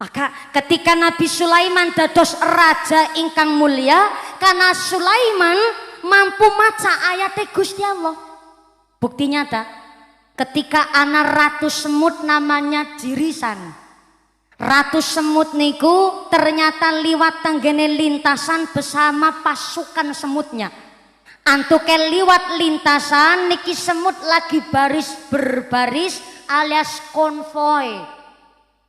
Maka ketika Nabi Sulaiman dados raja ingkang mulia, karena Sulaiman mampu maca ayat Gusti Allah. Bukti nyata, ketika ana ratu semut namanya Jirisan. Ratu semut niku ternyata liwat tenggene lintasan bersama pasukan semutnya. Antuke liwat lintasan niki semut lagi baris berbaris alias konvoy.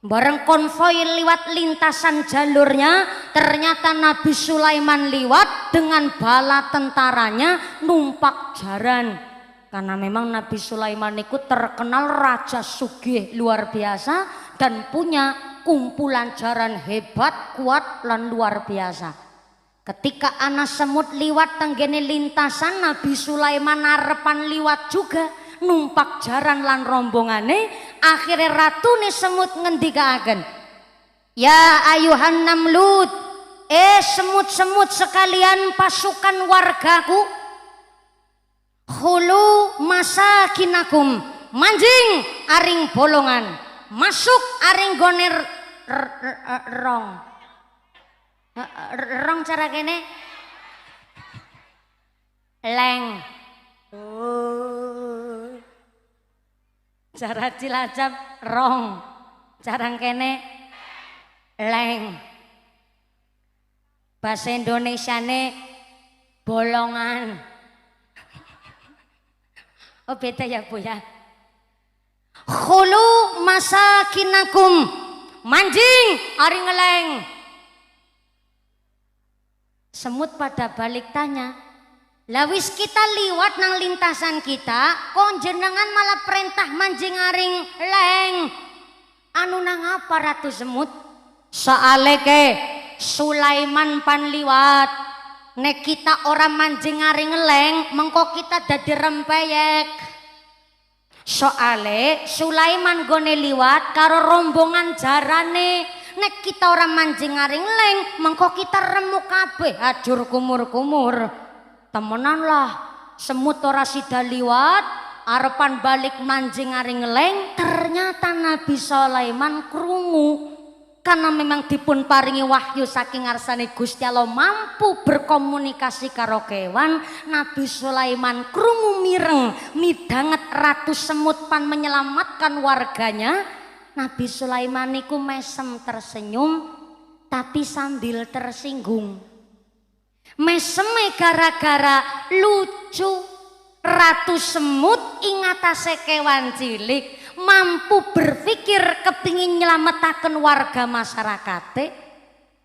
Bareng konvoy liwat lintasan jalurnya, ternyata Nabi Sulaiman liwat dengan bala tentaranya numpak jaran. Karena memang Nabi Sulaiman itu terkenal raja sugih luar biasa dan punya kumpulan jaran hebat, kuat lan luar biasa. Ketika anak semut liwat tenggene lintasan, Nabi Sulaiman arepan liwat juga numpak jaran lan rombongane. Akhirnya ratune semut ngendikaken, ya ayuhan namlut, semut-semut sekalian pasukan wargaku, khulu masakinakum, manjing aring bolongan, masuk aring goner rong cara kene leng. Cara Cilacap rong, cara kene leng. Bahasa Indonesiane bolongan. Oh beda ya Bu ya. Khulu masakinakum, manjing ari ngeleng. Semut pada balik tanya, lawis kita liwat nang lintasan kita, kok jenengan malah perintah manjing aring leng. Anu nang apa Ratu Semut? Soale ke Sulaiman pan liwat, nek kita orang manjing aring leng, mengko kita dadi rempeyek. Soale Sulaiman gone liwat karo rombongan jarane, nek kita orang manjing aring leng, mengko kita remuk kabeh ajur kumur-kumur. Temenan lah, semut ora sida liwat, arepan balik manjing aring leng, ternyata Nabi Sulaiman krungu. Karena memang dipun paringi wahyu saking ngarsane Gusti Allah mampu berkomunikasi karo kewan, Nabi Sulaiman krungu mireng midanget Ratu Semut pan menyelamatkan warganya. Nabi Sulaiman niku mesem tersenyum tapi sambil tersinggung. Meseme gara-gara lucu Ratu Semut ingatase kewan cilik mampu berpikir kepingin nyelametaken warga masyarakate,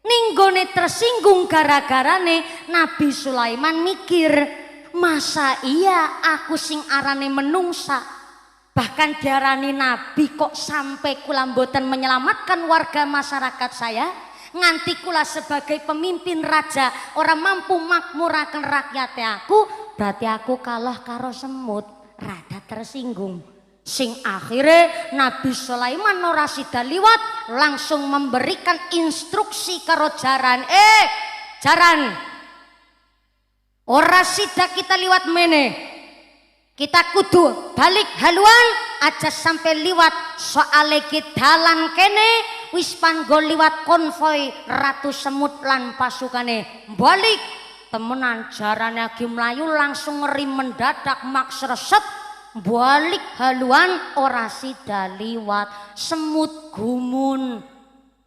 ninggone tersinggung gara-garane Nabi Sulaiman mikir, masa iya aku sing arane menungsa bahkan diarani nabi kok sampai kula mboten menyelamatkan warga masyarakat saya, nganti kula sebagai pemimpin raja orang mampu makmuraken rakyatnya aku, berarti aku kalah karo semut. Rada tersinggung, sing akhirnya Nabi Sulaiman ora sida liwat langsung memberikan instruksi karo jaran, jaran ora sida kita liwat mene, kita kudu balik haluan aja sampai liwat, soale kita dalan kene wis panggo liwat konvoy Ratu Semut lan pasukane balik. Temenan jarane lagi melayu langsung ngeri mendadak maksreset balik haluan ora sida liwat. Semut gumun.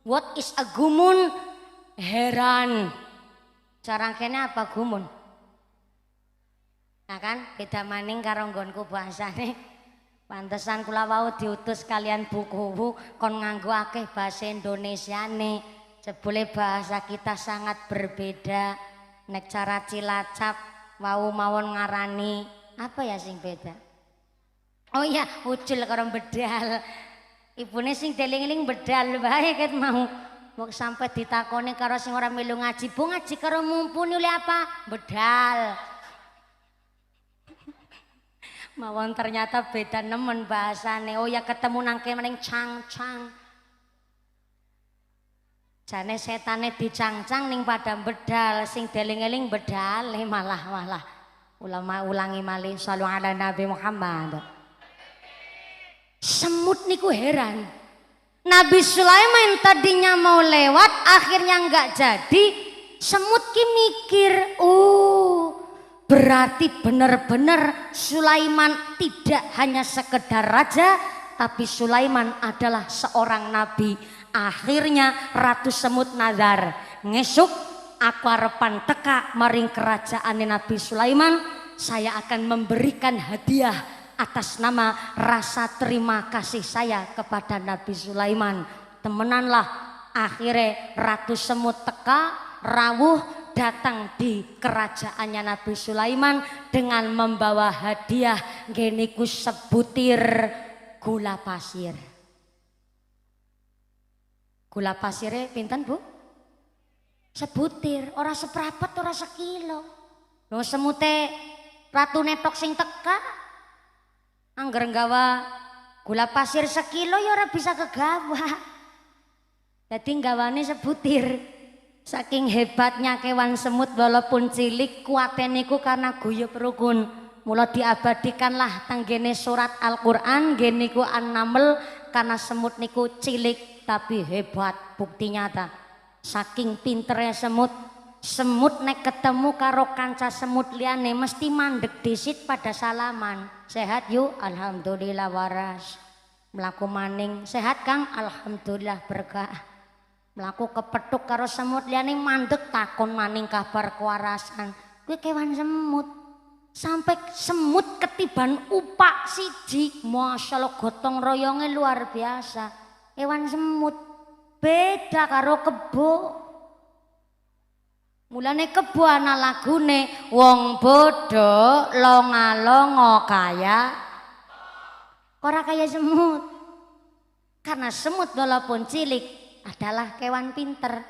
What is a gumun? Heran. Cara kene apa gumun? Nah kan beda maning karo nggonku bahasane. Pantesan kula wau diutus kalian buku kon nganggo akeh bahasa Indonesiane. Jebule bahasa kita sangat berbeda. Nek cara Cilacap wau mawon ngarani apa ya sing beda? Oh iya, ucul karo bedal. Ibune sing deling-eling bedal bae ket mau. Wong sampe ditakoni karo sing ora melu ngaji, "Bu ngaji karo mumpuni oleh apa?" Bedal. Mawon ternyata beda nemen bahasane. Oh ya ketemu nang kene cang-cang. Jane setane dicangcang ning pada bedal, sing deling-eling bedal malah ulama ulangi malih sallu ala Nabi Muhammad. Semut niku heran. Nabi Sulaiman tadinya mau lewat, akhirnya nggak jadi. Semut ki mikir, berarti benar-benar Sulaiman tidak hanya sekedar raja, tapi Sulaiman adalah seorang nabi. Akhirnya Ratu Semut nazar, ngesuk aku arepan teka maring kerajaan Nabi Sulaiman, saya akan memberikan hadiah atas nama rasa terima kasih saya kepada Nabi Sulaiman. Temenanlah, akhirnya Ratu Semut teka rawuh datang di kerajaannya Nabi Sulaiman dengan membawa hadiah geniku sebutir gula pasir. Gula pasirnya pinten Bu? Sebutir, ora seprapat, ora sekilo. Lho semute Ratu Netok sing teka angger nggawa gula pasir sekilo ya ora bisa kegawa. Jadi nggawane sebutir. Saking hebatnya kewan semut walaupun cilik, kuatnya niku karena guyub rukun. Mula diabadikanlah tenggene surat Al-Quran geniku An-Naml, karena semut niku cilik tapi hebat. Bukti nyata saking pinternya semut, semut nek ketemu karo kanca semut liane mesti mandek disit pada salaman. Sehat yuk, alhamdulillah waras. Melaku maning, sehat Kang, alhamdulillah berkah. Melaku kepethuk karo semut liane mandek takon maning kabar kewarasan. Kuwi kewan semut. Sampai semut ketiban upak siji, masyaallah gotong royongnya luar biasa. Kewan semut beda karo kebo. Mulane kebo ana lagune, wong bodoh longa-longa kaya ora kaya semut. Karena semut walaupun cilik adalah kewan pinter.